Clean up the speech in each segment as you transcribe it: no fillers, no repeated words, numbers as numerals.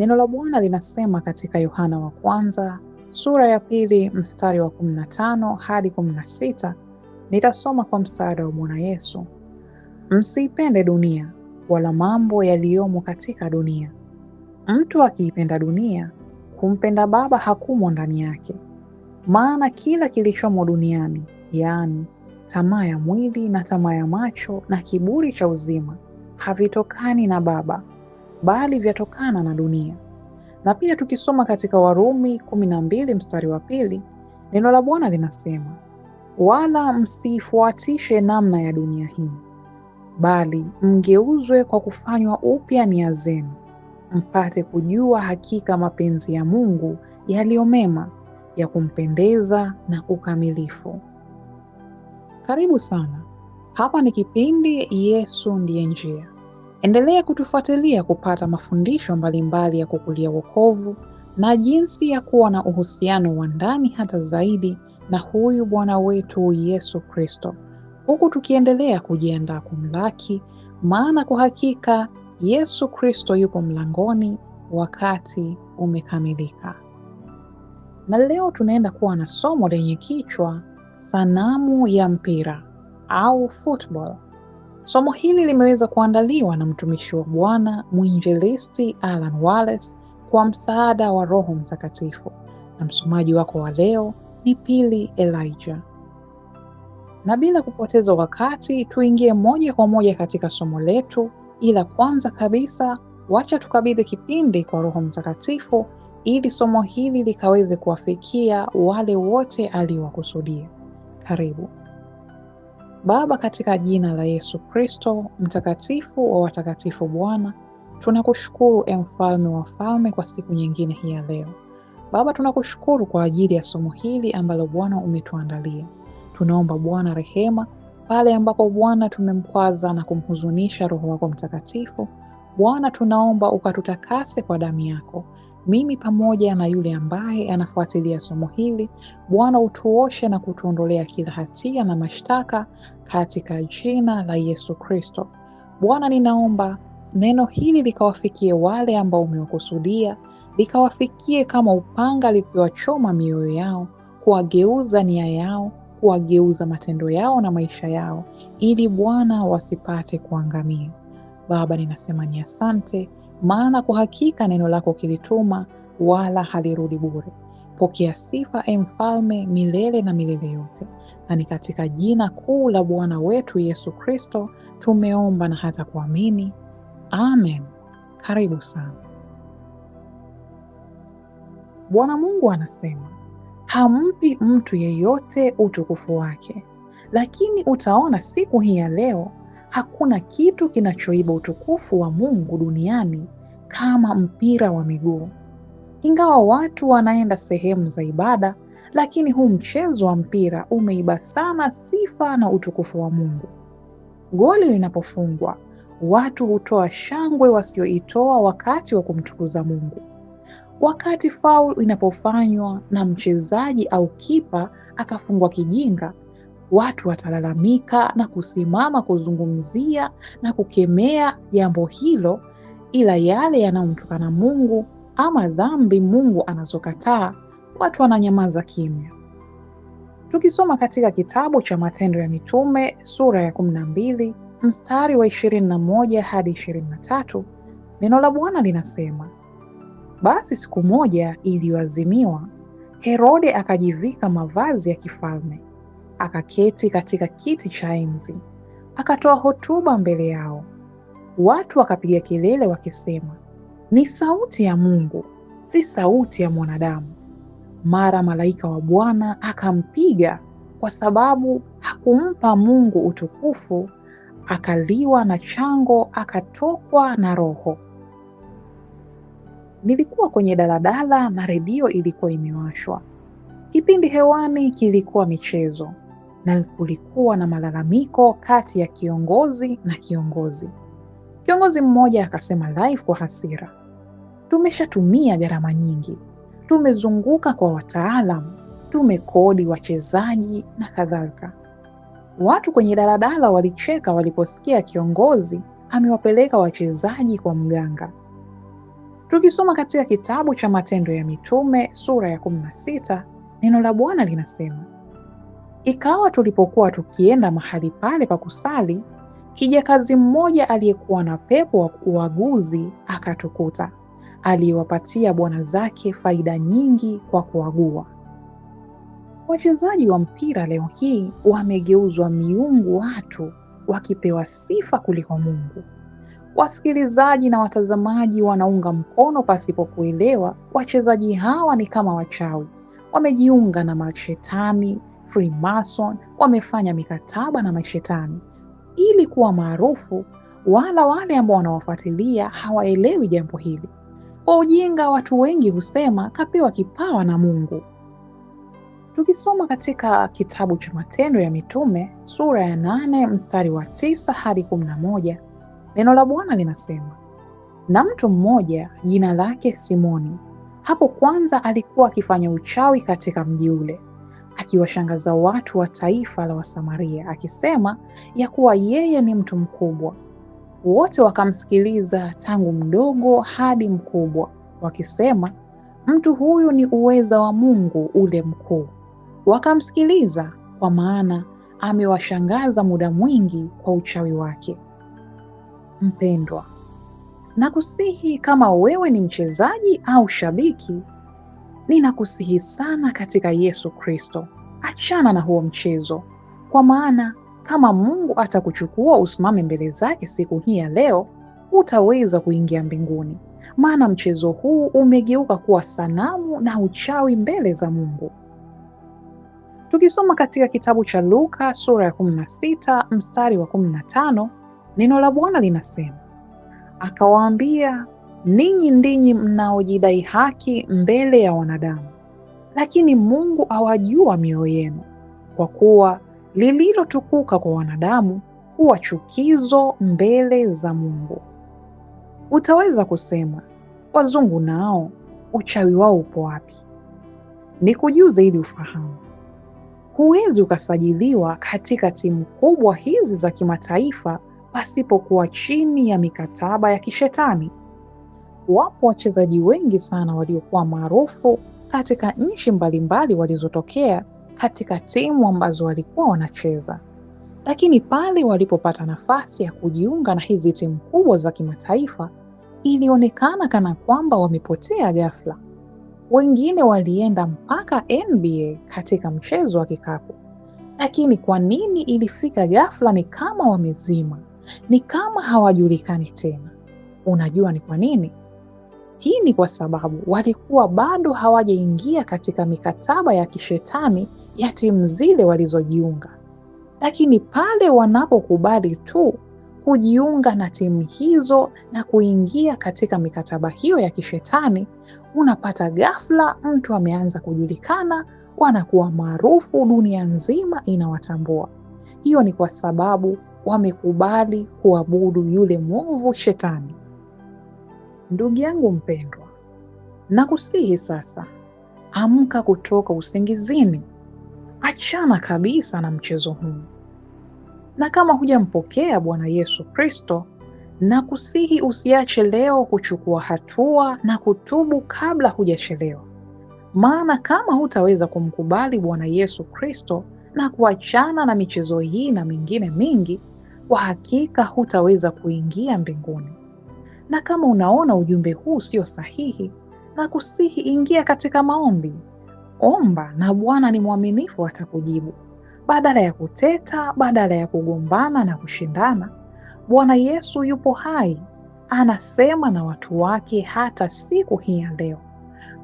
Neno la Bwana linasema katika Yohana wa kwanza sura ya 2 mstari wa 15 hadi 16. Nitasoma kwa msaada wa Bwana Yesu. Msiipende dunia wala mambo yaliyomo katika dunia. Mtu akiipenda dunia, kumpenda Baba hakumo ndani yake. Maana kila kilichomo duniani, yaani tamaa ya mwili na tamaa ya macho na kiburi cha uzima, havitokani na Baba, bali vyatokana na dunia. Na pia tukisoma katika Warumi 12 mstari wa 2, neno la Bwana linasema, wala msiifuatishe namna ya dunia hii, bali mgeuzwe kwa kufanywa upya nia zenu, mpate kujua hakika mapenzi ya Mungu yaliyo mema, ya kumpendeza na ukamilifu. Karibu sana. Hapa ni kipindi Yesu Ndiye Njia. Endelea kutufuatilia kupata mafundisho mbalimbali ya kukulia wokovu na jinsi ya kuwa na uhusiano wa ndani hata zaidi na huyu Bwana wetu Yesu Kristo, huku tukiendelea kujiandaa kumlaki, maana kwa hakika Yesu Kristo yupo mlangoni, wakati umekamilika. Na leo tunaenda kuwa na somo lenye kichwa sanamu ya mpira au football. Somo hili limeweza kuandaliwa na mtumishi wa Bwana mwinjilisti Alan Wallace kwa msaada wa Roho Mtakatifu, na msomaji wako wa leo ni Pili Elijah. Na bila kupoteza wakati, tuingie moja kwa moja katika somo letu, ila kwanza kabisa wacha tukabidhi kipindi kwa Roho Mtakatifu ili somo hili likaweze kuwafikia wale wote aliowakusudia. Karibu. Baba, katika jina la Yesu Kristo, mtakatifu wa watakatifu Bwana, tunakushukuru mfalme wa falme kwa siku nyingine hii ya leo. Baba, tunakushukuru kwa ajili ya somo hili ambalo Bwana umetuandalia. Tunaomba Bwana rehema pale ambapo Bwana tumemkwaza na kumhuzunisha Roho wako Mtakatifu. Bwana, tunaomba ukatutakase kwa damu yako, mimi pamoja na yule ambaye anafuatilia somo hili. Bwana, utuoshe na kutuondolea kila hatia na mashtaka katika jina la Yesu Kristo. Bwana, ninaomba neno hili likawafikie wale ambao umewakusudia, likawafikie kama upanga likiwachoma mioyo yao, kuwageuza nia yao, kuwageuza matendo yao na maisha yao, ili Bwana wasipate kuangamia. Baba, ninasema ni asante, maana kwa hakika neno lako kilituma wala halirudi bure. Pokea sifa mfalme milele na milele yote, na ni katika jina kuu la Bwana wetu Yesu Kristo tumeomba na hata kuamini. Amen. Karibu sana. Bwana Mungu anasema, hampi mtu yeyote utukufu wake, lakini utaona siku hii ya leo hakuna kitu kinachoiba utukufu wa Mungu duniani kama mpira wa miguu. Ingawa watu wanaenda sehemu za ibada, lakini huu mchezo wa mpira umeiba sana sifa na utukufu wa Mungu. Goli linapofungwa, watu hutoa shangwe wasioitoa wakati wa kumtukuza Mungu. Wakati faul inapofanywa na mchezaji au kipa akafungwa kijinga, watu watalalamika na kusimama kuzungumzia na kukemea jambo hilo, ila yale yanayomtukana Mungu ama dhambi Mungu anazokataa, watu wananyamaza kimya. Tukisoma katika kitabu cha Matendo ya Mitume sura ya 12 mstari wa 21 hadi 23, neno la Bwana linasema, basi siku moja iliyoazimiwa, Herode akajivika mavazi ya kifalme, akaketi katika kiti cha enzi, akatoa hotuba mbele yao. Watu wakapiga kelele wakisema, ni sauti ya Mungu, si sauti ya mwanadamu. Mara malaika wa Bwana akampiga, kwa sababu hakumpa Mungu utukufu, akaliwa na chango, akatokwa na roho. Nilikuwa kwenye daladala na redio ilikuwa imewashwa. Kipindi hewani kilikuwa michezo, na kulikuwa na malalamiko kati ya kiongozi na kiongozi. Kiongozi mmoja akasema live kwa hasira, tumeshatumia gharama nyingi, tumezunguka kwa wataalamu, tumekodi wachezaji na kadhalika. Watu kwenye daladala walicheka waliposikia kiongozi amewapeleka wachezaji kwa mganga. Tukisoma katika kitabu cha Matendo ya Mitume sura ya 16, neno la Bwana linasema, ikawa tulipokuwa tukienda mahali pale pa kusali, kijakazi mmoja aliyekuwa na pepo wa uaguzi akatukuta, aliyewapatia bwana zake faida nyingi kwa kuagua. Wachezaji wa mpira leo hii wamegeuzwa miungu, watu wakipewa sifa kuliko Mungu. Wasikilizaji na watazamaji wanaunga mkono pasipo kuelewa wachezaji hawa ni kama wachawi. Wamejiunga na mashetani, Freemason, wamefanya mikataba na mashetani ili kuwa maarufu, wala wale ambao wanawafuatilia hawaelewi jambo hili. Kwa ujinga, watu wengi husema kapewa kipawa na Mungu. Tukisoma katika kitabu cha Matendo ya Mitume sura ya 8 mstari wa 9 hadi 11, neno la Bwana linasema, na mtu mmoja jina lake Simoni, hapo kwanza alikuwa akifanya uchawi katika mji ule, akiwashangaza watu wa taifa la Wasamaria, akisema ya kuwa yeye ni mtu mkubwa. Wote wakamsikiliza, tangu mdogo hadi mkubwa, wakisema, mtu huyu ni uweza wa Mungu ule mkuu. Wakamsikiliza kwa maana amewashangaza muda mwingi kwa uchawi wake. Mpendwa, nakusihi, kama wewe ni mchezaji au shabiki, ninakusihi sana katika Yesu Kristo, achana na huo mchezo. Kwa maana kama Mungu atakuchukua usimame mbele zake siku hii ya leo, hutaweza kuingia mbinguni, maana mchezo huu umegeuka kuwa sanamu na uchawi mbele za Mungu. Tukisoma katika kitabu cha Luka sura ya 16 mstari wa 15, neno la Bwana linasema, akawaambia, ninyi ndinyi mnaojidai haki mbele ya wanadamu, lakini Mungu awajua mioyo yenu, kwa kuwa lililotukuka kwa wanadamu huwa chukizo mbele za Mungu. Utaweza kusema, wazungu nao uchawi wao upo wapi? Nikujuze ili ufahamu. Huwezi ukasajiliwa katika timu kubwa hizi za kimataifa pasipokuwa chini ya mikataba ya kishetani. Wapo wachezaji wengi sana waliokuwa maarufu katika nchi mbalimbali walizotokea katika timu ambazo walikuwa wanacheza, lakini pale walipopata nafasi ya kujiunga na hizi timu kubwa za kimataifa, ilionekana kana kwamba wamepotea ghafla. Wengine walienda mpaka NBA katika mchezo wa kikapu. Lakini kwa nini ilifika ghafla ni kama wamezima? Ni kama hawajulikani tena. Unajua ni kwa nini? Hii ni kwa sababu walikuwa bado hawajaingia katika mikataba ya kishetani ya timu zile walizojiunga. Lakini pale wanapokubali tu kujiunga na timu hizo na kuingia katika mikataba hiyo ya kishetani, unapata ghafla mtu ameanza kujulikana, wanakuwa maarufu, dunia nzima inawatambua. Hiyo ni kwa sababu wamekubali kuabudu yule mwovu shetani. Ndugu yangu mpendwa, nakusihi sasa, amka kutoka usingizini. Achana kabisa na mchezo huu. Na kama hujampokea Bwana Yesu Kristo, nakusihi usiache leo kuchukua hatua na kutubu kabla hujachelewa. Maana kama hutaweza kumkubali Bwana Yesu Kristo na kuachana na michezo hii na mingine mingi, kwa hakika hutaweza kuingia mbinguni. Na kama unaona ujumbe huu sio sahihi, nakusihi ingia katika maombi. Omba na Bwana ni mwaminifu, atakujibu. Badala ya kuteta, badala ya kugombana na kushindana, Bwana Yesu yupo hai, anasema na watu wake hata siku hii ya leo.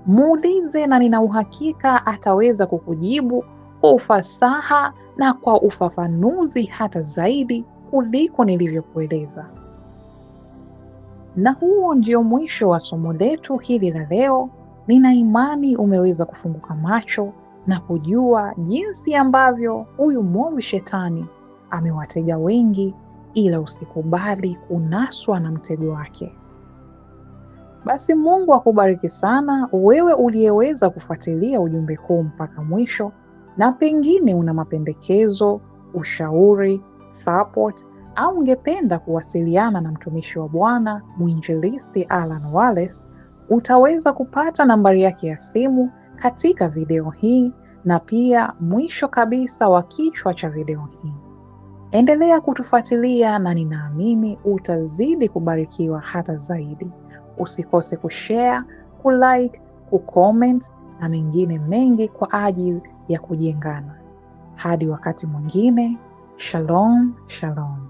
Muulize na nina uhakika ataweza kukujibu kwa ufasaha na kwa ufafanuzi hata zaidi kuliko nilivyokueleza. Na huo ndio mwisho wa somo letu hili la leo. Nina imani umeweza kufunguka macho na kujua jinsi ambavyo huyu mwovu shetani amewatega wengi, ila usikubali kunaswa na mtego wake. Basi Mungu akubariki sana wewe uliyeweza kufuatilia ujumbe huu mpaka mwisho, na pengine una mapendekezo, ushauri, support au ungependa kuwasiliana na mtumishi wa Bwana Mwinjilisti Alan Wallace, Utaweza kupata nambari yake ya simu katika video hii na pia mwisho kabisa wa kichwa cha video hii. Endelea kutufuatilia na ninaamini utazidi kubarikiwa hata zaidi. Usikose kushare, kulike, kucomment na mengine mengi kwa ajili ya kujengana. Hadi wakati mwingine, shalom, shalom.